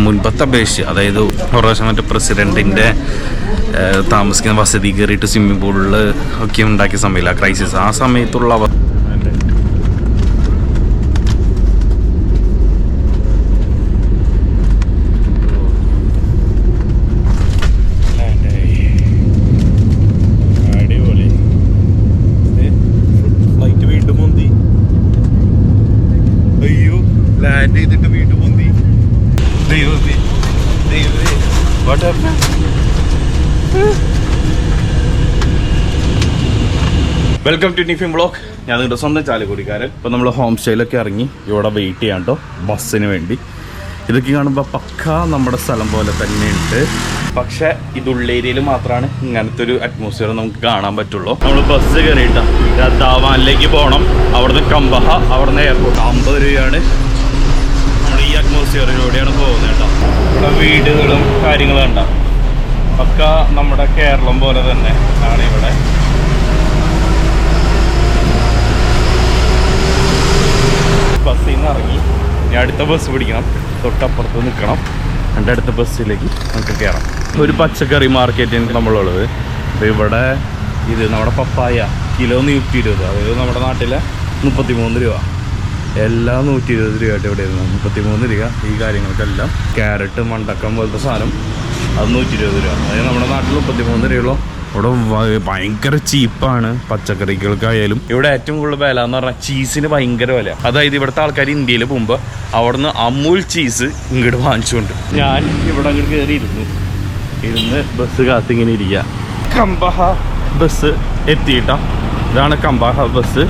മുൻപത്തെ അപേക്ഷിച്ച്, അതായത് ഒരു പ്രാവശ്യം മറ്റേ പ്രസിഡൻറ്റിൻ്റെ താമസിക്കുന്ന വസതി കയറിയിട്ട് സ്വിമ്മിംഗ് പൂളിൽ ഒക്കെ ഉണ്ടാക്കിയ സമയമില്ല ക്രൈസിസ്, ആ സമയത്തുള്ള വെൽക്കം ടു നിഫിം വ്ളോഗ്. ഞാൻ നിങ്ങളുടെ സ്വന്തം ചാലക്കുടിക്കാരൻ. ഇപ്പോൾ നമ്മൾ ഹോം സ്റ്റേയിലൊക്കെ ഇറങ്ങി ഇവിടെ വെയിറ്റ് ചെയ്യാം കേട്ടോ ബസ്സിന് വേണ്ടി. ഇതൊക്കെ കാണുമ്പോൾ പക്ക നമ്മുടെ സ്ഥലം പോലെ തന്നെയുണ്ട്. പക്ഷേ ഇത് ഉള്ളേരിയയിൽ മാത്രമാണ് ഇങ്ങനത്തെ ഒരു അറ്റ്മോസ്ഫിയർ നമുക്ക് കാണാൻ പറ്റുള്ളൂ. നമ്മൾ ബസ് കയറിയിട്ടാണ് ദാവാനിലേക്ക് പോകണം. അവിടുന്ന് കമ്പഹ, അവിടുന്ന് എയർപോർട്ട്. 50 രൂപയാണ്. നമ്മൾ ഈ അറ്റ്മോസ്ഫിയറിലൂടെയാണ് പോകുന്നത് കേട്ടോ. ഇവിടെ വീടുകളും കാര്യങ്ങളും ഉണ്ടാവും. പക്ക നമ്മുടെ കേരളം പോലെ തന്നെ ആണ് ഇവിടെ. ബസ്സിൽ നിന്ന് ഇറങ്ങി ഇനി അടുത്ത ബസ് പിടിക്കണം. തൊട്ടപ്പുറത്ത് നിൽക്കണം. എൻ്റെ അടുത്ത ബസ്സിലേക്ക് നമുക്ക് കയറാം. ഒരു പച്ചക്കറി മാർക്കറ്റിന് നമ്മളുള്ളത്. അപ്പോൾ ഇവിടെ ഇത് നമ്മുടെ പപ്പായ കിലോ 120, അതായത് നമ്മുടെ നാട്ടിലെ 33 രൂപ. എല്ലാം 120 രൂപയായിട്ട് ഇവിടെ ഇരുന്നു. 33 രൂപ ഈ കാര്യങ്ങൾക്കെല്ലാം. ക്യാരറ്റ്, മണ്ടക്കം പോലത്തെ സാധനം അത് 120 രൂപ. അതായത് നമ്മുടെ നാട്ടിൽ 33 രൂപയുള്ളൂ. ഇവിടെ ഭയങ്കര ചീപ്പാണ് പച്ചക്കറികൾക്കായാലും. ഇവിടെ ഏറ്റവും കൂടുതൽ വില എന്ന് പറഞ്ഞാൽ ചീസിന് ഭയങ്കര വില. അതായത് ഇവിടുത്തെ ആൾക്കാർ ഇന്ത്യയിൽ പോകുമ്പോൾ അവിടുന്ന് അമൂൽ ചീസ് ഇങ്ങോട്ട് വാങ്ങിച്ചുകൊണ്ട് ഞാൻ ഇവിടെ അങ്ങോട്ട് കയറി ഇരുന്ന് ബസ് കാത്തിങ്ങനെ ഇരിക്കുക. കമ്പഹ ബസ് എത്തിയിട്ടാ. ഇതാണ് കമ്പഹ ബസ്.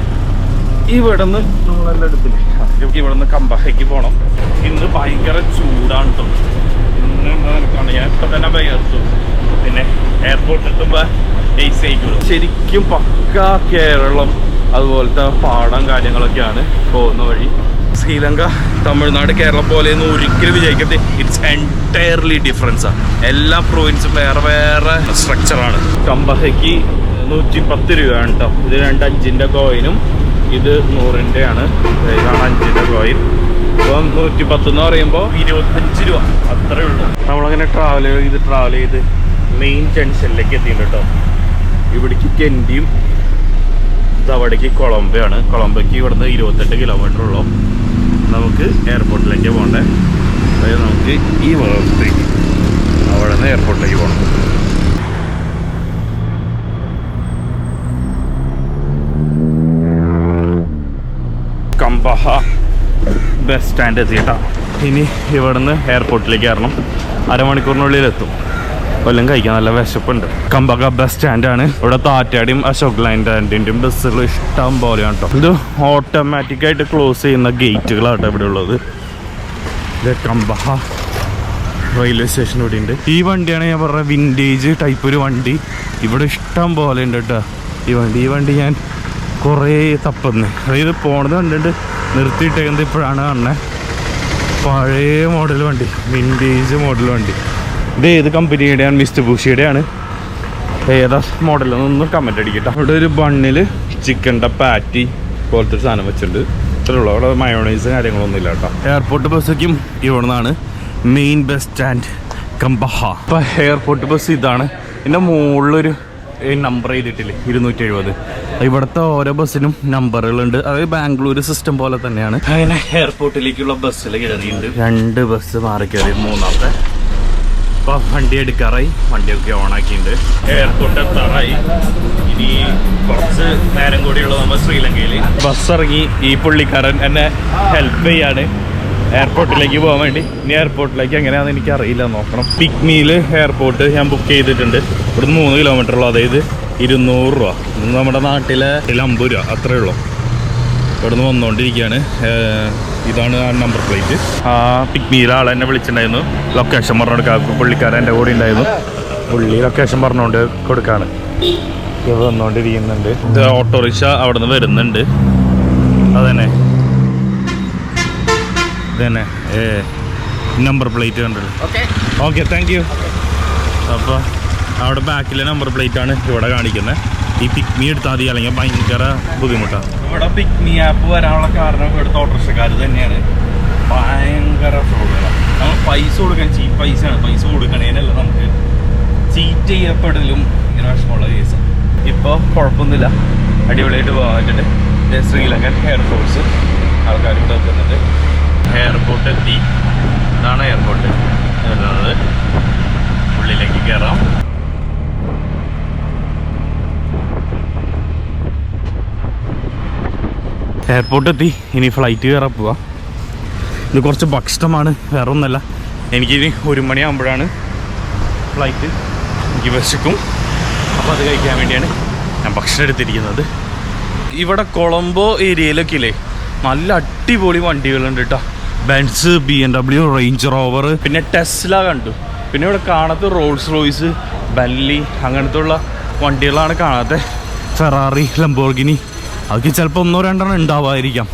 ഇവിടെ നിന്ന് നമ്മളെല്ലാം എടുത്തില്ല. ഇവിടെ നിന്ന് കമ്പഹയ്ക്ക് പോകണം. ഇന്ന് ഭയങ്കര ചൂടാണ് കേട്ടോ. ഇന്ന് നിനക്കാണ് ഞാൻ ഇപ്പം തന്നെ പയ്യർത്തു. പിന്നെ എയർപോർട്ടിൽ എത്തുമ്പോൾ AC ആയിക്കോളും. ശരിക്കും പക്ക കേരളം അതുപോലത്തെ പാടം കാര്യങ്ങളൊക്കെയാണ് പോകുന്ന വഴി. ശ്രീലങ്ക, തമിഴ്നാട്, കേരളം പോലെയൊന്നും ഒരിക്കലും വിചാരിക്കരുത്. ഇറ്റ്സ് എൻറ്റയർലി ഡിഫറൻസാണ്. എല്ലാ പ്രൊവിൻസും വേറെ വേറെ സ്ട്രക്ചറാണ്. കമ്പഹയ്ക്ക് 110 രൂപയാണ് കേട്ടോ. ഇത് 2 5-ൻ്റെ കോയിനും ഇത് 100-ൻ്റെ ആണ്. ഇതാണ് 5-ൻ്റെ കോയിൻ. ഇപ്പം 110 എന്ന് പറയുമ്പോൾ 25 രൂപ അത്രേ ഉള്ളൂ. നമ്മളങ്ങനെ ട്രാവൽ ചെയ്ത് മെയിൻ ജംഗ്ഷനിലേക്ക് എത്തിയിട്ടുണ്ട് കേട്ടോ. ഇവിടേക്ക് കെൻഡിയും അവിടേക്ക് കൊളംബയാണ്. കൊളംബയ്ക്ക് ഇവിടുന്ന് 28 കിലോമീറ്റർ ഉള്ളൂ. നമുക്ക് എയർപോർട്ടിലേക്ക് പോകണ്ടേ. അതായത് നമുക്ക് ഈ ഭാഗത്തേക്ക് അവിടെ നിന്ന് എയർപോർട്ടിലേക്ക് പോകണം. കമ്പഹ ബസ് സ്റ്റാൻഡ് എത്തിയിട്ടാ. ഇനി ഇവിടുന്ന് എയർപോർട്ടിലേക്ക് കയറണം. അരമണിക്കൂറിനുള്ളിലെത്തും. കൊല്ലം കഴിക്കാൻ നല്ല വിശപ്പുണ്ട്. കമ്പഹ ബസ് സ്റ്റാൻഡാണ്. ഇവിടെ താറ്റാടിയും അശോക് ലൈൻഡാൻഡിൻ്റെയും ബസ്സുകൾ ഇഷ്ടം പോലെയാണ് കേട്ടോ. ഇത് ഓട്ടോമാറ്റിക്കായിട്ട് ക്ലോസ് ചെയ്യുന്ന ഗേറ്റുകളാട്ടോ ഇവിടെ ഉള്ളത്. ഇത് കമ്പഹ റെയിൽവേ സ്റ്റേഷൻ ഇവിടെ ഉണ്ട്. ഈ വണ്ടിയാണ് ഞാൻ പറഞ്ഞ വിൻറ്റേജ് ടൈപ്പ് ഒരു വണ്ടി. ഇവിടെ ഇഷ്ടം പോലെ ഉണ്ട് കേട്ടോ. ഈ വണ്ടി ഞാൻ കുറേ തപ്പുന്നു. അതായത് പോണത് കണ്ടിട്ട് നിർത്തിയിട്ടേക്കുന്നത് ഇപ്പോഴാണ് കാണുന്നത്. പഴയ മോഡൽ വണ്ടി, വിൻറ്റേജ് മോഡൽ വണ്ടി. ഇത് ഏത് കമ്പനിയുടെയാണ്? മിസ്റ്റുബിഷിയുടെയാണ്. ഏതാ മോഡലെന്നൊന്ന് കമൻറ്റ് അടിക്കട്ടെ. ഇവിടെ ഒരു ബണ്ണിൽ ചിക്കൻ്റെ പാറ്റി പോലത്തെ ഒരു സാധനം വെച്ചിട്ടുണ്ട്. ഇത്രയുള്ളൂ. അവിടെ മയോണൈസ് കാര്യങ്ങളൊന്നും ഇല്ല കേട്ടോ. എയർപോർട്ട് ബസ്സൊക്കെയും ഇവിടെ നിന്നാണ്. Main bus stand Gampaha. ഇപ്പം എയർപോർട്ട് ബസ് ഇതാണ്. ഇതിൻ്റെ മുകളിലൊരു നമ്പർ ചെയ്തിട്ടില്ലേ 270. ഇവിടുത്തെ ഓരോ ബസ്സിനും നമ്പറുകളുണ്ട്. അതായത് ബാംഗ്ലൂർ സിസ്റ്റം പോലെ തന്നെയാണ്. അങ്ങനെ എയർപോർട്ടിലേക്കുള്ള ബസ്സിൽ കയറിയിട്ടുണ്ട്. 2 ബസ് മാറി കയറി. മൂന്നാമത്തെ ഇപ്പോൾ വണ്ടി എടുക്കാറായി. വണ്ടിയൊക്കെ ഓണാക്കിയിട്ടുണ്ട്. എയർപോർട്ട് എത്താറായി. ഇനി കുറച്ച് നേരം കൂടിയുള്ള നമ്മൾ ശ്രീലങ്കയിൽ. ബസ് ഇറങ്ങി. ഈ പുള്ളിക്കാരൻ എന്നെ ഹെൽപ്പ് ചെയ്യാണ് എയർപോർട്ടിലേക്ക് പോകാൻ വേണ്ടി. ഇനി എയർപോർട്ടിലേക്ക് എങ്ങനെയാണെന്ന് എനിക്ക് അറിയില്ല, നോക്കണം. പിക്നിയിൽ എയർപോർട്ട് ഞാൻ ബുക്ക് ചെയ്തിട്ടുണ്ട്. ഇവിടുന്ന് 3 കിലോമീറ്റർ ഉള്ളൂ. അതായത് 200 രൂപ. നമ്മുടെ നാട്ടിലെ 50 രൂപ അത്രേ ഉള്ളൂ. ഇവിടുന്ന് വന്നുകൊണ്ടിരിക്കുകയാണ്. ഇതാണ് ആ നമ്പർ പ്ലേറ്റ്. ആ പിക്നിയിലെ ആൾ എന്നെ വിളിച്ചിട്ടുണ്ടായിരുന്നു. ലൊക്കേഷൻ പറഞ്ഞു കൊടുക്കാം. പുള്ളിക്കാരൻ എൻ്റെ കൂടെ ഉണ്ടായിരുന്നു. പുള്ളി ലൊക്കേഷൻ പറഞ്ഞുകൊണ്ട് കൊടുക്കാണ്. ഇത് വന്നുകൊണ്ടിരിക്കുന്നുണ്ട്. ഇത് ഓട്ടോറിക്ഷ അവിടെ നിന്ന് വരുന്നുണ്ട്. അതന്നെ ഇതന്നെ നമ്പർ പ്ലേറ്റ് കണ്ടല്ലോ. Okay, thank you. അപ്പോൾ അവിടെ ബാക്കിലെ നമ്പർ പ്ലേറ്റാണ് ഇവിടെ കാണിക്കുന്നത്. ഈ പിക്നി എടുത്താൽ മതി, അല്ലെങ്കിൽ ഭയങ്കര ബുദ്ധിമുട്ടാണ്. ഇവിടെ പിക്നി ആപ്പ് വരാനുള്ള കാരണം ഇവിടുത്തെ ഓട്ടോറിക്ഷക്കാർ തന്നെയാണ്. ഭയങ്കര ഫ്രോഡുകളാണ്. നമ്മൾ പൈസ കൊടുക്കാൻ ചീപ്പ് പൈസയാണ്. പൈസ കൊടുക്കണേനല്ല നമുക്ക് ചീറ്റ് ചെയ്യപ്പെടലും ഇങ്ങനെ വിഷമമുള്ള കേസാണ്. ഇപ്പോൾ കുഴപ്പമൊന്നുമില്ല, അടിപൊളിയായിട്ട് പോകാൻ പറ്റുന്നുണ്ട്. ശ്രീലങ്കൻ എയർഫോഴ്സ് ആൾക്കാർ ഇവിടെ വെക്കുന്നുണ്ട്. എയർപോർട്ട് എത്തി. ഇതാണ് എയർപോർട്ട് വരുന്നത്. ഉള്ളിലേക്ക് കയറാം. എയർപോർട്ട് എത്തി. ഇനി ഫ്ലൈറ്റ് കയറാൻ പോവാം. ഇത് കുറച്ച് ഭക്ഷണമാണ്, വേറെ ഒന്നല്ല. എനിക്കിനി 1 മണിയാകുമ്പോഴാണ് ഫ്ലൈറ്റ്. എനിക്ക് വിശക്കും, അപ്പോൾ അത് കഴിക്കാൻ വേണ്ടിയാണ് ഞാൻ ഭക്ഷണം എടുത്തിരിക്കുന്നത്. ഇവിടെ കൊളംബോ ഏരിയയിലൊക്കെ ഇല്ലേ നല്ല അടിപൊളി വണ്ടികളുണ്ട് കേട്ടോ. ബെൻസ്, BMW, റേഞ്ച് റോവർ, പിന്നെ ടെസ്ല കണ്ടു. പിന്നെ ഇവിടെ കാണാത്ത റോൾസ് റോയ്സ്, ബെൻലി അങ്ങനത്തെ ഉള്ള വണ്ടികളാണ് കാണാത്ത. ഫെറാറി, ലംബോർഗിനി അതൊക്കെ ചിലപ്പോൾ 1-2 ഉണ്ടാവാതിരിക്കാം.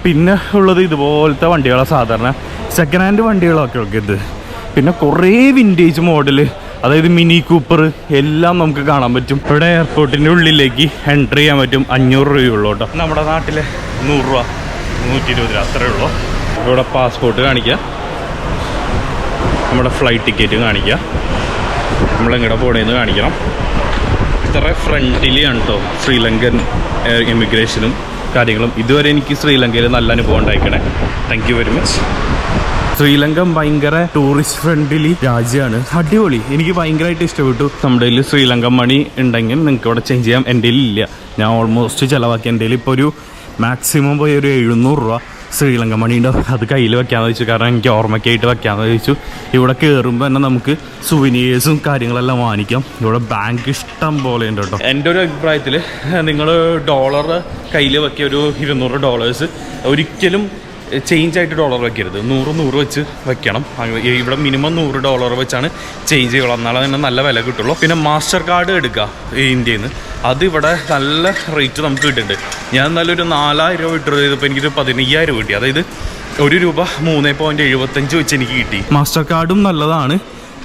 പിന്നെ ഉള്ളത് ഇതുപോലത്തെ വണ്ടികളാണ്, സാധാരണ സെക്കൻഡ് ഹാൻഡ് വണ്ടികളൊക്കെ ഒക്കെ ഇത്. പിന്നെ കുറേ വിൻറ്റേജ് മോഡൽ, അതായത് മിനി കൂപ്പർ എല്ലാം നമുക്ക് കാണാൻ പറ്റും. ഇവിടെ എയർപോർട്ടിൻ്റെ ഉള്ളിലേക്ക് എൻട്രി ചെയ്യാൻ പറ്റും. 500 രൂപയുള്ളൂ കേട്ടോ. നമ്മുടെ നാട്ടിലെ 100 രൂപ, 120 രൂപ അത്രയേ ഉള്ളൂ. ഇവിടെ പാസ്പോർട്ട് കാണിക്കുക, നമ്മുടെ ഫ്ലൈറ്റ് ടിക്കറ്റ് കാണിക്കുക, നമ്മളെങ്ങടെ പോണേന്ന് കാണിക്കണം. ഇത്ര ഫ്രണ്ട്ലിയാണ് കേട്ടോ ശ്രീലങ്കൻ ഇമിഗ്രേഷനും കാര്യങ്ങളും. ഇതുവരെ എനിക്ക് ശ്രീലങ്കയിൽ നല്ല അനുഭവം ഉണ്ടായിക്കണേ. Thank you very much. Sri Lanka ഭയങ്കര ടൂറിസ്റ്റ് ഫ്രണ്ട്ലി രാജ്യമാണ്. അടിപൊളി, എനിക്ക് ഭയങ്കരമായിട്ട് ഇഷ്ടപ്പെട്ടു. നമ്മുടെ കയ്യിൽ ശ്രീലങ്കൻ മണി ഉണ്ടെങ്കിൽ നിങ്ങൾക്ക് ഇവിടെ ചേഞ്ച് ചെയ്യാം. എൻ്റെ ഇല്ല, ഞാൻ ഓൾമോസ്റ്റ് ചിലവാക്കി. എൻ്റെ ഇപ്പോൾ ഒരു മാക്സിമം പോയി ഒരു 700 രൂപ ശ്രീലങ്കൻ മണിയുണ്ടോ അത് കയ്യിൽ വെക്കാമെന്ന് വെച്ചു. കാരണം എനിക്ക് ഓർമ്മയ്ക്കായിട്ട് വെക്കാമെന്ന് ചോദിച്ചു. ഇവിടെ കയറുമ്പോൾ തന്നെ നമുക്ക് സുവനീഴ്സും കാര്യങ്ങളെല്ലാം വാങ്ങിക്കാം. ഇവിടെ ബാങ്ക് ഇഷ്ടം പോലെ ഉണ്ട് കേട്ടോ. എൻ്റെ ഒരു അഭിപ്രായത്തിൽ നിങ്ങൾ ഡോളർ കയ്യിൽ വെക്കിയ ഒരു $200 ഒരിക്കലും ചേഞ്ച് ആയിട്ട് ഡോളർ വെക്കരുത്. 100 വെച്ച് വെക്കണം. ഇവിടെ മിനിമം $100 വെച്ചാണ് ചേഞ്ച് ചെയ്യണം, എന്നാലും തന്നെ നല്ല വില കിട്ടുള്ളൂ. പിന്നെ മാസ്റ്റർ കാർഡ് എടുക്കുക ഇന്ത്യയിൽ നിന്ന്, അത് ഇവിടെ നല്ല റേറ്റ് നമുക്ക് കിട്ടുന്നുണ്ട്. ഞാൻ എന്നാലും ഒരു 4000 രൂപ വിഡ്രോ ചെയ്തപ്പോൾ എനിക്കൊരു 15000 രൂപ കിട്ടി. അതായത് ₹1 3.75 വെച്ച് എനിക്ക് കിട്ടി. മാസ്റ്റർ കാർഡും നല്ലതാണ്,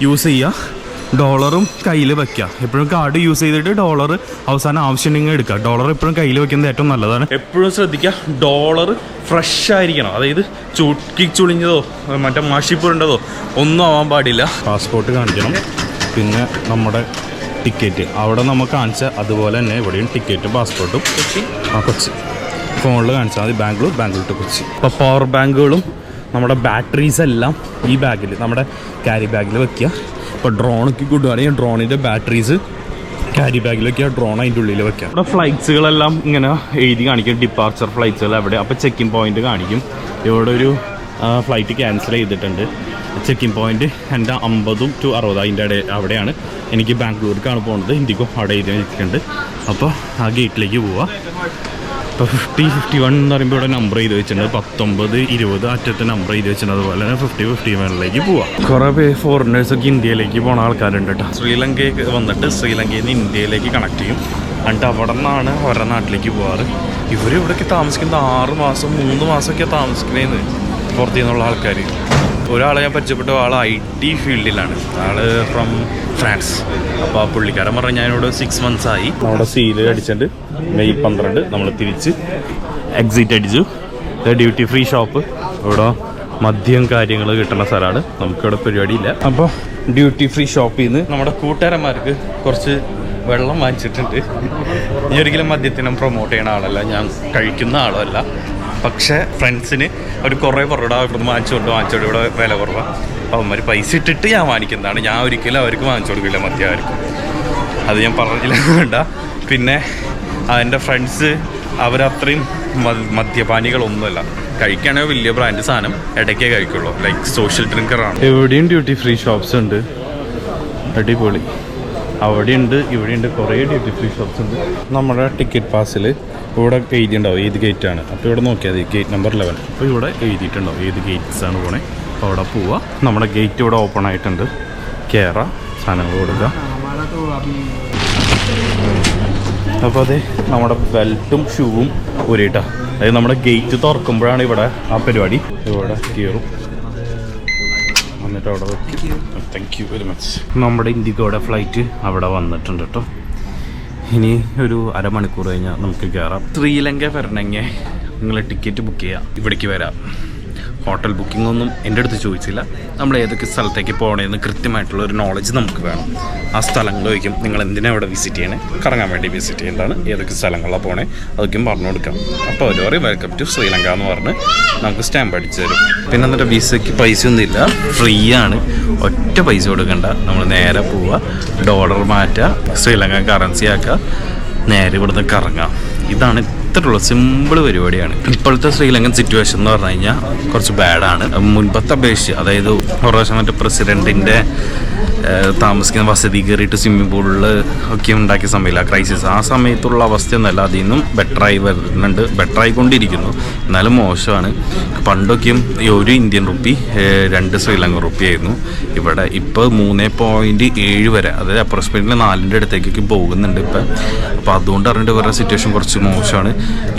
യൂസ് ചെയ്യുക. ഡോളറും കയ്യിൽ വെക്കുക. എപ്പോഴും കാർഡ് യൂസ് ചെയ്തിട്ട് ഡോളർ അവസാനം ആവശ്യമുണ്ടെങ്കിൽ എടുക്കുക. ഡോളർ എപ്പോഴും കയ്യിൽ വെക്കുന്നത് ഏറ്റവും നല്ലതാണ്. എപ്പോഴും ശ്രദ്ധിക്കുക, ഡോളർ ഫ്രഷ് ആയിരിക്കണം. അതായത് ചുളിഞ്ഞതോ മറ്റേ മഷിപ്പുരണ്ടതോ ഒന്നും ആവാൻ പാടില്ല. പാസ്പോർട്ട് കാണിക്കണം. പിന്നെ നമ്മുടെ ടിക്കറ്റ് അവിടെ നമുക്ക് കാണിച്ച അതുപോലെ തന്നെ ഇവിടെയും ടിക്കറ്റും പാസ്പോർട്ടും കൊച്ചി ഫോണിൽ കാണിച്ചാൽ മതി. ബാംഗ്ലൂർ ടു കൊച്ചി. ഇപ്പോൾ പവർ ബാങ്കുകളും നമ്മുടെ ബാറ്ററീസ് എല്ലാം ഈ ബാഗിൽ, നമ്മുടെ ക്യാരി ബാഗിൽ വെക്കുക. ഇപ്പോൾ ഡ്രോണൊക്കെ കൊണ്ടുപോവുകയാണെങ്കിൽ ഡ്രോണിൻ്റെ ബാറ്ററീസ് ക്യാരി ബാഗിലൊക്കെ ഡ്രോൺ അതിൻ്റെ ഉള്ളിൽ വെക്കാം. ഇവിടെ ഫ്ലൈറ്റ്സുകളെല്ലാം ഇങ്ങനെ എഴുതി കാണിക്കും, ഡിപ്പാർച്ചർ ഫ്ലൈറ്റ്സുകൾ എവിടെ. അപ്പോൾ ചെക്കിംഗ് പോയിന്റ് കാണിക്കും. ഇവിടെ ഒരു ഫ്ലൈറ്റ് ക്യാൻസൽ ചെയ്തിട്ടുണ്ട്. ചെക്കിംഗ് പോയിന്റ് എൻ്റെ 50 to 60 അതിൻ്റെ അവിടെയാണ്. എനിക്ക് ബാംഗ്ലൂർക്കാണ് പോകുന്നത്. ഇൻഡിഗോ അവിടെ എഴുതി വെച്ചിട്ടുണ്ട്. അപ്പോൾ ആ ഗേറ്റിലേക്ക് പോവാം. ഇപ്പോൾ 50, 51 എന്ന് പറയുമ്പോൾ ഇവിടെ നമ്പർ ചെയ്ത് വെച്ചിട്ടുണ്ട്. 19, 20 അറ്റത്തെ നമ്പർ ചെയ്ത് വെച്ചിട്ടുണ്ട്. അതുപോലെ തന്നെ 50, 51 പോവാം. കുറേ പേര് ഫോറിനേഴ്സൊക്കെ ഇന്ത്യയിലേക്ക് പോകുന്ന ആൾക്കാരുണ്ട് കേട്ടോ. ശ്രീലങ്കയ്ക്ക് വന്നിട്ട് ശ്രീലങ്കയിൽ നിന്ന് ഇന്ത്യയിലേക്ക് കണക്ട് ചെയ്യും. എന്നിട്ട് അവിടെ നിന്നാണ് അവരുടെ നാട്ടിലേക്ക് പോകാറ്. ഇവരിവിടേക്ക് താമസിക്കുന്നത് 6 മാസം 3 മാസമൊക്കെ താമസിക്കുന്നതെന്ന് പുറത്തു നിന്നുള്ള ആൾക്കാർ. ഒരാളെ ഞാൻ പരിചയപ്പെട്ട ആൾ IT ഫീൽഡിലാണ്. ആൾ ഫ്രം ഫ്രാൻസ്. അപ്പോൾ ആ പുള്ളിക്കാരൻ പറഞ്ഞാൽ ഞാനിവിടെ 6 months ആയി. നമ്മുടെ സീല് അടിച്ചിട്ട് May 12 നമ്മൾ തിരിച്ച് എക്സിറ്റ് അടിച്ചു. ഡ്യൂട്ടി ഫ്രീ ഷോപ്പ്, ഇവിടെ മദ്യം കാര്യങ്ങൾ കിട്ടുന്ന സ്ഥലമാണ്. നമുക്കിവിടെ പരിപാടിയില്ല. അപ്പോൾ ഡ്യൂട്ടി ഫ്രീ ഷോപ്പിൽ നിന്ന് നമ്മുടെ കൂട്ടുകാരന്മാർക്ക് കുറച്ച് വെള്ളം വാങ്ങിച്ചിട്ടുണ്ട്. ഞാൻ ഒരിക്കലും മദ്യത്തിനും പ്രൊമോട്ട് ചെയ്യുന്ന ആളല്ല, ഞാൻ കഴിക്കുന്ന ആളല്ല. പക്ഷേ ഫ്രണ്ട്സിന് അവർ കുറേ പൊറോട ഇവിടുന്ന് വാങ്ങിച്ചോണ്ട് ഇവിടെ വില കുറവാണ്. അപ്പോൾ അവന്മാർ പൈസ ഇട്ടിട്ട് ഞാൻ വാങ്ങിക്കുന്നതാണ്. ഞാൻ ഒരിക്കലും അവർക്ക് വാങ്ങിച്ചു കൊടുക്കില്ല മദ്യമാർക്കും. അത് ഞാൻ പറഞ്ഞില്ല വേണ്ട. പിന്നെ എൻ്റെ ഫ്രണ്ട്സ് അവരത്രയും മദ്യപാനികളൊന്നുമല്ല. കഴിക്കുകയാണെങ്കിൽ വലിയ ബ്രാൻഡ് സാധനം ഇടയ്ക്കേ കഴിക്കുള്ളൂ. ലൈക്ക് സോഷ്യൽ ഡ്രിങ്കറാണ്. എവിടെയും ഡ്യൂട്ടി ഫ്രീ ഷോപ്സ് ഉണ്ട്, അടിപൊളി. അവിടെയുണ്ട്, ഇവിടെയുണ്ട്, കുറേ ഡ്യൂട്ടി ഫ്രീ ഷോപ്സ് ഉണ്ട്. നമ്മുടെ ടിക്കറ്റ് പാസിൽ ഇവിടെ എഴുതിയിട്ടുണ്ടാവും ഏത് ഗേറ്റാണ്. അപ്പോൾ ഇവിടെ നോക്കിയാൽ മതി, ഗേറ്റ് നമ്പർ 11. അപ്പോൾ ഇവിടെ എഴുതിയിട്ടുണ്ടാവും ഏത് ഗേറ്റ്സാണ് പോണേ. അപ്പോൾ അവിടെ പോവുക. നമ്മുടെ ഗേറ്റ് ഇവിടെ ഓപ്പൺ ആയിട്ടുണ്ട്. കയറാം, സാധനങ്ങൾ കൊടുക്കുക. അപ്പോൾ അതെ നമ്മുടെ ബെൽറ്റും ഷൂവും ഊരിട്ടാ. അതായത് നമ്മുടെ ഗേറ്റ് തുറക്കുമ്പോഴാണ് ഇവിടെ ആ പരിപാടി. ഇവിടെ കയറും, എന്നിട്ട് അവിടെ വെക്കും. Thank you very much. നമ്മുടെ ഇൻഡിഗോയുടെ ഫ്ലൈറ്റ് അവിടെ വന്നിട്ടുണ്ട് കേട്ടോ. ഇനി ഒരു അരമണിക്കൂർ കഴിഞ്ഞാൽ നമുക്ക് കയറാം. ശ്രീലങ്ക വരണമെങ്കിൽ നിങ്ങൾ ടിക്കറ്റ് ബുക്ക് ചെയ്യുക, ഇവിടേക്ക് വരാം. ഹോട്ടൽ ബുക്കിംഗ് ഒന്നും എൻ്റെ അടുത്ത് ചോദിച്ചില്ല. നമ്മൾ ഏതൊക്കെ സ്ഥലത്തേക്ക് പോകണമെന്ന് കൃത്യമായിട്ടുള്ള ഒരു നോളജ് നമുക്ക് വേണം. ആ സ്ഥലങ്ങൾ ചോദിക്കും, നിങ്ങൾ എന്തിനാണ് ഇവിടെ വിസിറ്റ് ചെയ്യണേ, കറങ്ങാൻ വേണ്ടി വിസിറ്റ് ചെയ്യേണ്ടതാണ്, ഏതൊക്കെ സ്ഥലങ്ങളിലാണ് പോകണേ അതൊക്കെയും പറഞ്ഞു കൊടുക്കാം. അപ്പോൾ അവർ പറയും വെൽക്കം ടു ശ്രീലങ്ക എന്ന് പറഞ്ഞ് നമുക്ക് സ്റ്റാമ്പ് അടിച്ചു തരും. പിന്നെ എന്നിട്ട് വിസയ്ക്ക് പൈസ ഒന്നും ഇല്ല, ഫ്രീ ആണ്, ഒറ്റ പൈസ കൊടുക്കണ്ട. നമ്മൾ നേരെ പോവുക, ഡോളർ മാറ്റുക, ശ്രീലങ്ക കറൻസി ആക്കുക, നേരെ ഇവിടുന്ന് കറങ്ങാം. ഇതാണ് ഇത്രയുള്ള സിമ്പിൾ പരിപാടിയാണ്. ഇപ്പോഴത്തെ ശ്രീലങ്കൻ സിറ്റുവേഷൻ എന്ന് പറഞ്ഞു കഴിഞ്ഞാൽ കുറച്ച് ബാഡാണ്. മുൻപത്തെ അപേക്ഷിച്ച്, അതായത് ഒരു പ്രാവശ്യം മറ്റേ പ്രസിഡൻറ്റിൻ്റെ താമസിക്കുന്ന വസതി കയറിയിട്ട് സ്വിമ്മിംഗ് പൂളിൽ ഒക്കെ ഉണ്ടാക്കിയ സമയമില്ല ക്രൈസിസ്, ആ സമയത്തുള്ള അവസ്ഥയൊന്നുമല്ല. അതിൽ നിന്നും ബെറ്ററായി വരുന്നുണ്ട്, ബെറ്ററായിക്കൊണ്ടിരിക്കുന്നു. എന്നാലും മോശമാണ്. പണ്ടൊക്കെയും ഒരു ഇന്ത്യൻ റുപ്പി 2 ശ്രീലങ്കൻ റുപ്പി ആയിരുന്നു ഇവിടെ. ഇപ്പോൾ 3.7 വരെ, അതായത് അപ്രോക്സിമേറ്റ്ലി 4ൻ്റെ അടുത്തേക്കൊക്കെ പോകുന്നുണ്ട് ഇപ്പം. അപ്പോൾ അതുകൊണ്ട് അറിഞ്ഞിട്ട് ഇവരുടെ സിറ്റുവേഷൻ കുറച്ച് മോശമാണ്.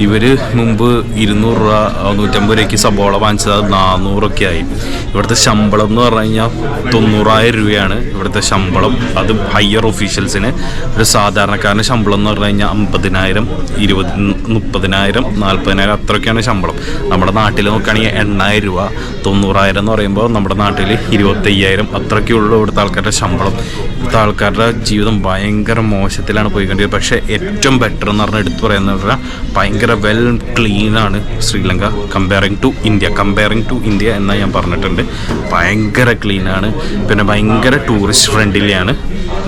ഇവർ മുമ്പ് 200 രൂപ 150 രൂപയ്ക്ക് സബോള വാങ്ങിച്ചത് 400 ആയി. ഇവിടുത്തെ ശമ്പളം എന്ന് പറഞ്ഞു കഴിഞ്ഞാൽ 90,000 രൂപയാണ് ഇവിടുത്തെ ശമ്പളം. അത് ഹയർ ഒഫീഷ്യൽസിന്. ഒരു സാധാരണക്കാരൻ്റെ ശമ്പളം എന്ന് പറഞ്ഞു കഴിഞ്ഞാൽ 50,000, 30,000, 40,000 അത്രയൊക്കെയാണ് ശമ്പളം. നമ്മുടെ നാട്ടിൽ നോക്കുകയാണെങ്കിൽ 8,000 രൂപ, 90,000 എന്ന് പറയുമ്പോൾ നമ്മുടെ നാട്ടിൽ 25,000 അത്രയ്ക്കുള്ളൂ ഇവിടുത്തെ ആൾക്കാരുടെ ശമ്പളം. ഇവിടുത്തെ ആൾക്കാരുടെ ജീവിതം ഭയങ്കര മോശത്തിലാണ് പോയിക്കൊണ്ടിരിക്കുന്നത്. പക്ഷേ ഏറ്റവും ബെറ്റർ എന്ന് പറഞ്ഞാൽ എടുത്തു പറയുന്നത് ഭയങ്കര വെൽ ക്ലീനാണ് ശ്രീലങ്ക കമ്പയറിങ് ടു ഇന്ത്യ എന്ന് ഞാൻ പറഞ്ഞിട്ടുണ്ട്. ഭയങ്കര ക്ലീനാണ്. പിന്നെ ഭയങ്കര ടൂറിസ്റ്റ് ഫ്രണ്ട്ലിയാണ്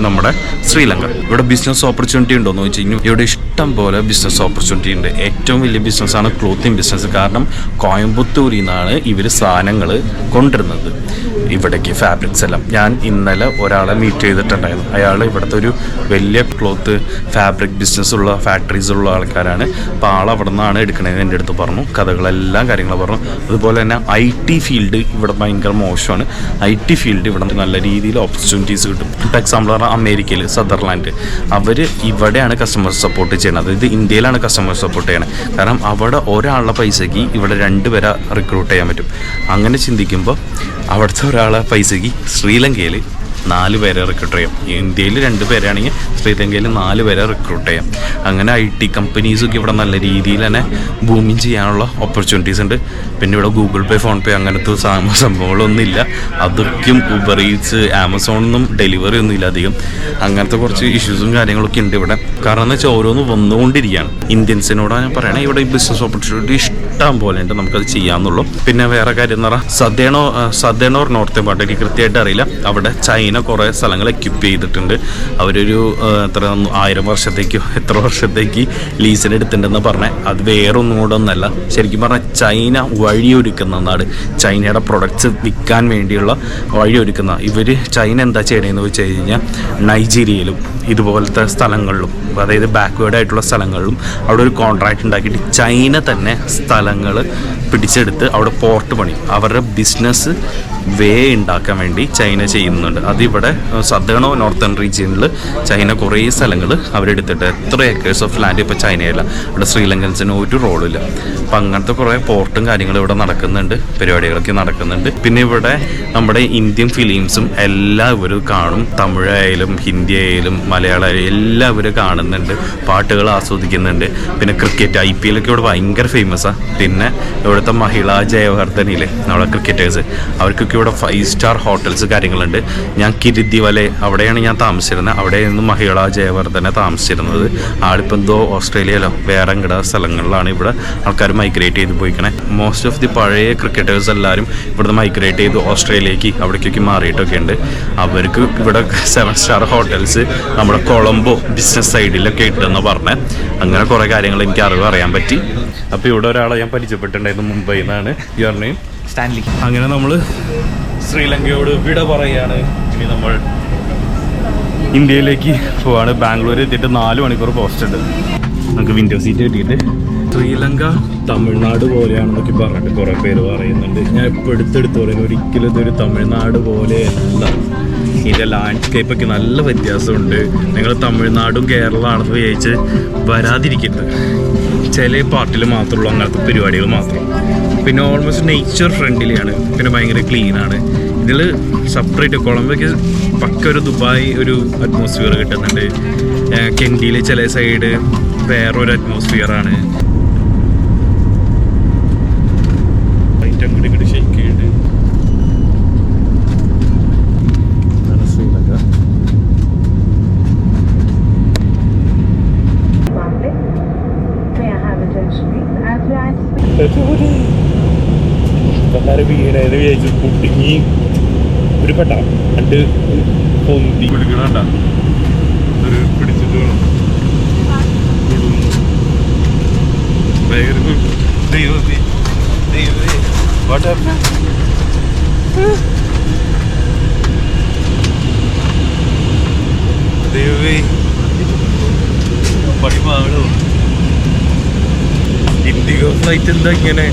നമ്മുടെ ശ്രീലങ്ക. ഇവിടെ ബിസിനസ് ഓപ്പർച്യൂണിറ്റി ഉണ്ടോ എന്ന് വെച്ച് കഴിഞ്ഞാൽ ഇവിടെ ഇഷ്ടം പോലെ ബിസിനസ് ഓപ്പർച്യൂണിറ്റി ഉണ്ട്. ഏറ്റവും വലിയ ബിസിനസ്സാണ് ക്ലോത്തിങ് ബിസിനസ്. കാരണം കോയമ്പത്തൂരിൽ നിന്നാണ് ഇവർ സാധനങ്ങൾ കൊണ്ടുവരുന്നത് ഇവിടേക്ക്, ഫാബ്രിക്സ് എല്ലാം. ഞാൻ ഇന്നലെ ഒരാളെ മീറ്റ് ചെയ്തിട്ടുണ്ടായിരുന്നു. അയാൾ ഇവിടുത്തെ ഒരു വലിയ ക്ലോത്ത് ഫാബ്രിക് ബിസിനസ്സുള്ള ഫാക്ടറീസുള്ള ആൾക്കാരാണ്. അപ്പോൾ ആൾ അവിടെ നിന്നാണ് എടുക്കണതെന്ന് എൻ്റെ അടുത്ത് പറഞ്ഞു. കഥകളെല്ലാം കാര്യങ്ങൾ പറഞ്ഞു. അതുപോലെ തന്നെ IT ഫീൽഡ് ഇവിടെ ഭയങ്കര മോശമാണ്. IT ഫീൽഡ് ഇവിടെ നല്ല രീതിയിൽ ഓപ്പർച്യൂണിറ്റീസ് കിട്ടും. ഇപ്പോൾ എക്സാമ്പിൾ പറഞ്ഞാൽ അമേരിക്കയിൽ സദർലാൻഡ്, അവർ ഇവിടെയാണ് കസ്റ്റമർ സപ്പോർട്ട് ചെയ്യണത്. ഇത് ഇന്ത്യയിലാണ് കസ്റ്റമർ സപ്പോർട്ട് ചെയ്യണത്. കാരണം അവിടെ ഒരാളുടെ പൈസയ്ക്ക് ഇവിടെ 2 പേരെ റിക്രൂട്ട് ചെയ്യാൻ പറ്റും. അങ്ങനെ ചിന്തിക്കുമ്പോൾ അവിടുത്തെ ഒരാളെ പൈസയ്ക്ക് ശ്രീലങ്കയിൽ 4 പേരെ റിക്രൂട്ട് ചെയ്യാം. ഇന്ത്യയിൽ 2 പേരാണെങ്കിൽ ശ്രീലങ്കയിൽ 4 പേരെ റിക്രൂട്ട് ചെയ്യാം. അങ്ങനെ IT കമ്പനീസൊക്കെ ഇവിടെ നല്ല രീതിയിൽ തന്നെ ബൂമിങ് ചെയ്യാനുള്ള ഓപ്പർച്യൂണിറ്റീസ് ഉണ്ട്. പിന്നെ ഇവിടെ ഗൂഗിൾ പേ, ഫോൺ പേ അങ്ങനത്തെ സംഭവങ്ങളൊന്നുമില്ല. അതൊക്കെയും Uber Eats, ആമസോണൊന്നും ഡെലിവറി ഒന്നും ഇല്ല അധികം. അങ്ങനത്തെ കുറച്ച് ഇഷ്യൂസും കാര്യങ്ങളൊക്കെ ഉണ്ട് ഇവിടെ. കാരണം എന്ന് വെച്ചാൽ ഓരോന്ന് വന്നുകൊണ്ടിരിക്കുകയാണ്. ഇന്ത്യൻസിനോടാണ് ഞാൻ പറയണേ, ഇവിടെ ഈ ബിസിനസ് ഓപ്പർച്യൂണിറ്റി ഇഷ്ടം പോലെ ഉണ്ട്, നമുക്കത് ചെയ്യാമെന്നുള്ളൂ. പിന്നെ വേറെ കാര്യം എന്ന് പറഞ്ഞാൽ സദേൺ ഓർ നോർത്തേൺ പാർട്ട് എനിക്ക് കൃത്യമായിട്ട് അറിയില്ല. അവിടെ ചൈന കുറേ സ്ഥലങ്ങൾ എക്യുപ്പ് ചെയ്തിട്ടുണ്ട്. അവരൊരു എത്ര 1000 വർഷത്തേക്കോ എത്ര വർഷത്തേക്ക് ലീസിന് എടുത്തിട്ടുണ്ടെന്ന് പറഞ്ഞാൽ അത് വേറൊന്നും കൂടെ ഒന്നല്ല. ശരിക്കും പറഞ്ഞാൽ ചൈന വഴിയൊരുക്കുന്ന നാട്. ചൈനയുടെ പ്രൊഡക്ട്സ് വിൽക്കാൻ വേണ്ടിയുള്ള വഴിയൊരുക്കുന്ന ചൈന എന്താ ചെയ്യണമെന്ന് വെച്ച് കഴിഞ്ഞാൽ നൈജീരിയയിലും ഇതുപോലത്തെ സ്ഥലങ്ങളിലും, അതായത് ബാക്ക്വേർഡ് ആയിട്ടുള്ള സ്ഥലങ്ങളിലും അവിടെ ഒരു കോൺട്രാക്റ്റ് ഉണ്ടാക്കിയിട്ട് ചൈന തന്നെ സ്ഥലങ്ങൾ പിടിച്ചെടുത്ത് അവിടെ പോർട്ട് പണി, അവരുടെ ബിസിനസ് വേ ഉണ്ടാക്കാൻ വേണ്ടി ചൈന ചെയ്യുന്നുണ്ട്. അതിവിടെ സദേൺ നോർത്തേൺ റീജിയനിൽ ചൈന കുറേ സ്ഥലങ്ങൾ അവരെടുത്തിട്ട് എത്ര ഏക്കേഴ്സ് ഓഫ് ലാൻഡ് ഇപ്പോൾ ചൈനയല്ല. ഇവിടെ ശ്രീലങ്കൻസിന് ഒരു റോളില്ല. അപ്പം അങ്ങനത്തെ കുറേ പോർട്ടും കാര്യങ്ങളും ഇവിടെ നടക്കുന്നുണ്ട്, പരിപാടികളൊക്കെ നടക്കുന്നുണ്ട്. പിന്നെ ഇവിടെ നമ്മുടെ ഇന്ത്യൻ ഫിലിംസും എല്ലാവരും കാണും. തമിഴായാലും ഹിന്ദി ആയാലും മലയാളം ആയാലും എല്ലാവരും കാണുന്നുണ്ട്, പാട്ടുകൾ ആസ്വദിക്കുന്നുണ്ട്. പിന്നെ ക്രിക്കറ്റ് IPL ഒക്കെ ഇവിടെ ഭയങ്കര ഫേമസാണ്. പിന്നെ ഇവിടുത്തെ മഹിളാ ജയവർദ്ധനിലെ നമ്മുടെ ക്രിക്കറ്റേഴ്സ്, അവർക്കൊക്കെ ഇവിടെ 5 സ്റ്റാർ ഹോട്ടൽസ് കാര്യങ്ങളുണ്ട്. ഞാൻ കിരിദിവലെ അവിടെയാണ് ഞാൻ താമസിച്ചിരുന്നത്. അവിടെയായിരുന്നു മഹിളാ ജയവർദ്ധന താമസിച്ചിരുന്നത്. ആളിപ്പോൾ എന്തോ ഓസ്ട്രേലിയയിലോ വേറെ സ്ഥലങ്ങളിലാണ് ഇവിടെ ആൾക്കാർ മൈഗ്രേറ്റ് ചെയ്ത് പോയിക്കണേ. മോസ്റ്റ് ഓഫ് ദി പഴയ ക്രിക്കറ്റേഴ്സ് എല്ലാവരും ഇവിടുന്ന് മൈഗ്രേറ്റ് ചെയ്ത് ഓസ്ട്രേലിയക്ക് അവിടേക്കൊക്കെ മാറിയിട്ടൊക്കെ ഉണ്ട്. അവർക്ക് ഇവിടെ 7 സ്റ്റാർ ഹോട്ടൽസ് നമ്മുടെ കൊളംബോ ബിസിനസ് സൈഡിലൊക്കെ ഇട്ടെന്ന് പറഞ്ഞ് അങ്ങനെ കുറേ കാര്യങ്ങൾ എനിക്ക് അറിയാൻ പറ്റി. അപ്പോൾ ഇവിടെ ഒരാളെ ഞാൻ പരിചയപ്പെട്ടിട്ടുണ്ടായിരുന്നു, മുംബൈയിൽ നിന്നാണ്. Your name? സ്റ്റാൻലി. അങ്ങനെ നമ്മൾ ശ്രീലങ്കയോട് വിട പറയുകയാണ്. ഇനി നമ്മൾ ഇന്ത്യയിലേക്ക് പോവാണ്. ബാംഗ്ലൂർ എത്തിയിട്ട് 4 മണിക്കൂർ പോസ്റ്റ് ഉണ്ട്. നമുക്ക് വിൻഡോ സീറ്റ് കിട്ടിയിട്ട്. ശ്രീലങ്ക തമിഴ്നാട് പോലെയാണെന്നൊക്കെ പറഞ്ഞിട്ട് കുറേ പേര് പറയുന്നുണ്ട്. ഞാൻ ഇപ്പോൾ എടുത്തെടുത്ത് പറയുന്നത് ഒരിക്കലും ഇതൊരു തമിഴ്നാട് പോലെയല്ല. ഇതിൻ്റെ ലാൻഡ്സ്കേപ്പൊക്കെ നല്ല വ്യത്യാസമുണ്ട്. നിങ്ങൾ തമിഴ്നാടും കേരളമാണെന്ന് വിചാരിച്ച് വരാതിരിക്കരുത്. ചില പാർട്ടിൽ മാത്രമുള്ള അങ്ങനത്തെ പരിപാടികൾ മാത്രം. പിന്നെ ഓൾമോസ്റ്റ് നേച്ചർ ഫ്രണ്ട്ലിയാണ്. പിന്നെ ഭയങ്കര ക്ലീനാണ്. ഇതിൽ സെപ്പറേറ്റ് കൊളംബോയ്ക്ക് പക്ക ഒരു ദുബായ് ഒരു അറ്റ്മോസ്ഫിയർ കിട്ടുന്നുണ്ട്. കെൻഡിയിൽ ചില സൈഡ് വേറൊരു അറ്റ്മോസ്ഫിയറാണ്. അങ്ങോട്ട് ഷെയ്ക്ക് ഒരു പെട്ട രണ്ട് പൊന്തി പിടിക്കണണ്ട ഒരു പിടിച്ചിട്ട് വേണം ദൈവമേ ദൈവമേ വാട്ട് ഹാപ്പൻ ദൈവമേ പണിമാണോ ഇൻഡിഗോ ഫ്ലൈറ്റ് എന്താ ഇങ്ങനെ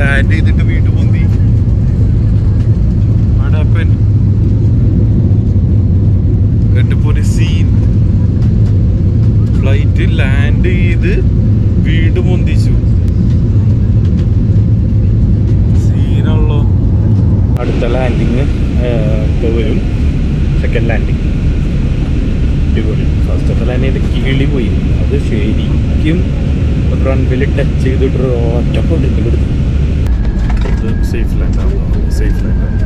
ലാൻഡ് ചെയ്തിട്ട് വീണ്ടും പൊന്തി എന്റെ പോലെ സീൻ ഫ്ലൈറ്റ് ലാൻഡ് ചെയ്ത് വീണ്ടും പൊന്തിച്ചു സീനുള്ളോ അടുത്ത ലാൻഡിങ് ഇപ്പോൾ വരും സെക്കൻഡ് ലാൻഡിങ് അടിപൊളി ഫസ്റ്റത്തെ ലാൻഡ് ചെയ്ത് കിളി പോയി അത് ശരിക്കും റൺവേയിൽ ടച്ച് ചെയ്തിട്ട് ഒറ്റ പൊടിക്കലെടുത്തു സേഫ് ലാൻഡാണ് സേഫ് ലാൻഡാണ്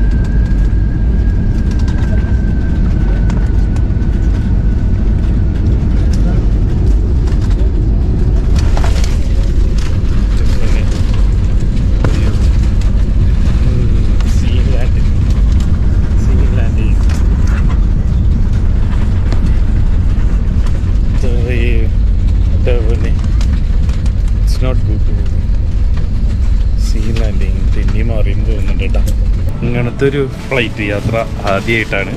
It's not good to see landing തെന്നി മാറിയെന്ന് തോന്നുന്നുണ്ട് കേട്ടോ ഇങ്ങനത്തെ ഒരു ഫ്ലൈറ്റ് യാത്ര ആദ്യമായിട്ടാണ്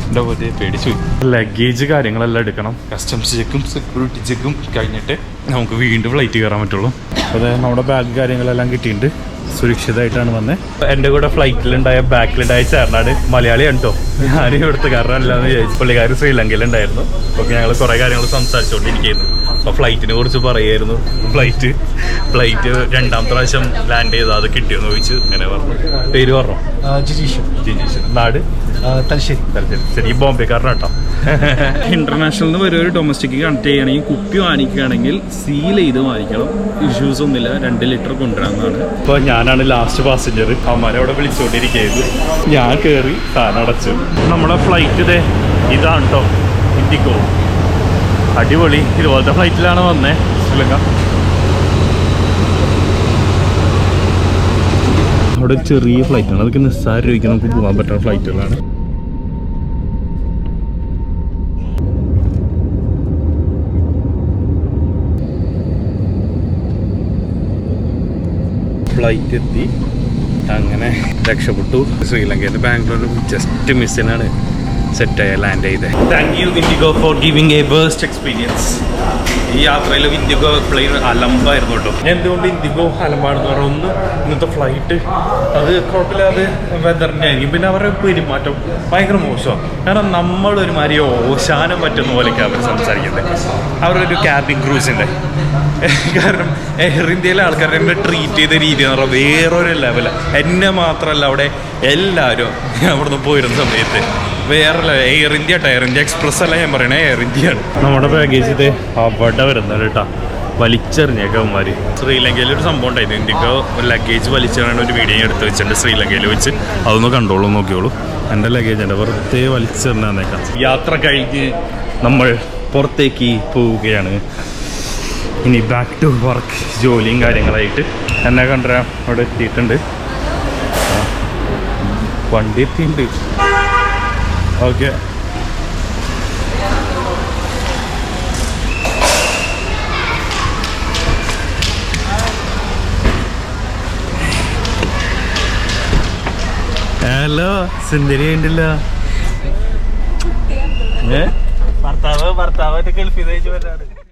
എൻ്റെ പോലെ പേടിച്ചു ലഗേജ് കാര്യങ്ങളെല്ലാം എടുക്കണം കസ്റ്റംസ് ചെക്കും സെക്യൂരിറ്റി ചെക്കും കഴിഞ്ഞിട്ട് നമുക്ക് വീണ്ടും ഫ്ലൈറ്റ് കയറാൻ പറ്റുള്ളൂ അപ്പോൾ നമ്മുടെ ബാഗ് കാര്യങ്ങളെല്ലാം കിട്ടിയിട്ടുണ്ട് സുരക്ഷിതമായിട്ടാണ് വന്നത് എൻ്റെ കൂടെ ഫ്ലൈറ്റിലുണ്ടായ ബാക്കിലുണ്ടായ ചേർന്നാട് മലയാളിയാണ് കേട്ടോ ഞാനും ഇവിടുത്തെ കാരണമല്ലാന്ന് വിചാരിച്ചു പുള്ളിക്കാർ ശ്രീലങ്കയിലുണ്ടായിരുന്നു അപ്പോൾ ഞങ്ങൾ കുറേ കാര്യങ്ങൾ സംസാരിച്ചുകൊണ്ടിരിക്കുന്നു അപ്പോൾ ഫ്ലൈറ്റിനെ കുറിച്ച് പറയായിരുന്നു ഫ്ലൈറ്റ് രണ്ടാമത്തെ പ്രാവശ്യം ലാൻഡ് ചെയ്താൽ അത് കിട്ടിയെന്ന് ചോദിച്ചു അങ്ങനെ പറഞ്ഞു പേര് പറഞ്ഞു ജിജീഷ് നാട് തലശ്ശേരി ശരി ബോംബെക്കാരനാട്ടോ ഇന്റർനാഷണലിന് വരെ ഒരു ഡൊമസ്റ്റിക് കണക്ട് ചെയ്യണമെങ്കിൽ കുപ്പി വാങ്ങിക്കുകയാണെങ്കിൽ സീൽ ചെയ്ത് വാങ്ങിക്കണം ഇഷ്യൂസ് ഒന്നുമില്ല 2 ലിറ്റർ കൊണ്ടുവരാമെന്നാണ് അപ്പോൾ ഞാനാണ് ലാസ്റ്റ് പാസഞ്ചർ അമ്മനെ അവിടെ വിളിച്ചുകൊണ്ടിരിക്കുന്നത് ഞാൻ കയറി സാധനം അടച്ചു നമ്മുടെ ഫ്ലൈറ്റ് ഇതാണ് കേട്ടോ ഇൻഡിഗോ അടിപൊളി ഇതുപോലത്തെ ഫ്ലൈറ്റിലാണ് വന്നേ ശ്രീലങ്ക അവിടെ ചെറിയ ഫ്ലൈറ്റാണ് അതൊക്കെ നിസ്സാര രൂപയ്ക്ക് നമുക്ക് പോകാൻ പറ്റുന്ന ഫ്ലൈറ്റുകളാണ് ഫ്ലൈറ്റ് എത്തി അങ്ങനെ രക്ഷപ്പെട്ടു ശ്രീലങ്കയിൽ ബാംഗ്ലൂർ ജസ്റ്റ് മിസ്സിനാണ് സെറ്റായ ലാൻഡ് ചെയ്തത് thank you IndiGo for giving a best experience ഈ യാത്രയിൽ ഇൻഡിഗോ പ്ലെയിൻ അലമ്പായിരുന്നു കേട്ടോ എന്തുകൊണ്ട് ഇൻഡിഗോ അലമ്പാണെന്ന് പറഞ്ഞാൽ ഒന്ന് ഇന്നത്തെ ഫ്ലൈറ്റ് അത് കുഴപ്പമില്ലാതെ വെതറിൻ്റെ ആയിരിക്കും പിന്നെ അവരുടെ പെരുമാറ്റം ഭയങ്കര മോശമാണ് കാരണം നമ്മളൊരുമാതിരി ഓശാനം പറ്റുന്ന പോലെയൊക്കെ അവർ സംസാരിക്കുന്നത് അവരൊരു ക്യാബിൻ ക്രൂസിൻ്റെ കാരണം എയർ ഇന്ത്യയിലെ ആൾക്കാരെ എന്നെ ട്രീറ്റ് ചെയ്ത രീതി എന്ന് പറഞ്ഞാൽ വേറൊരു ലെവൽ എന്നെ മാത്രമല്ല അവിടെ എല്ലാവരും അവിടുന്ന് പോയിരുന്ന സമയത്ത് വേറെ എയർ ഇന്ത്യ എക്സ്പ്രസ് അല്ല ഞാൻ പറയണേ എയർ ഇന്ത്യയാണ് നമ്മുടെ പാക്കേജ് ഇത് അവിടെ വരുന്നത് കേട്ടോ വലിച്ചെറിഞ്ഞേക്കന്മാർ ശ്രീലങ്കയിൽ ഒരു സംഭവം ഉണ്ടായിരുന്നു ഇന്ത്യക്ക് ലഗേജ് വലിച്ചെറിയാൻ ഒരു വീഡിയോ എടുത്ത് വെച്ചിട്ടുണ്ട് ശ്രീലങ്കയിൽ വെച്ച് അതൊന്ന് കണ്ടോളൂ നോക്കിയോളൂ എൻ്റെ ലഗേജ് ഉണ്ട് വെറുതെ വലിച്ചെറിഞ്ഞേക്കാം യാത്ര കഴിഞ്ഞ് നമ്മൾ പുറത്തേക്ക് പോവുകയാണ് ഇനി ബാക്ക് ടു വർക്ക് ജോലിയും കാര്യങ്ങളായിട്ട് എന്നെ കണ്ടുവരാൻ അവിടെ എത്തിയിട്ടുണ്ട് വണ്ടി എത്തിയിട്ടുണ്ട് ഓക്കെ ഹലോ സുന്ദരി ഉണ്ടല്ല ഭർത്താവ് ഗൾഫിൽ നിന്ന് വരാണ്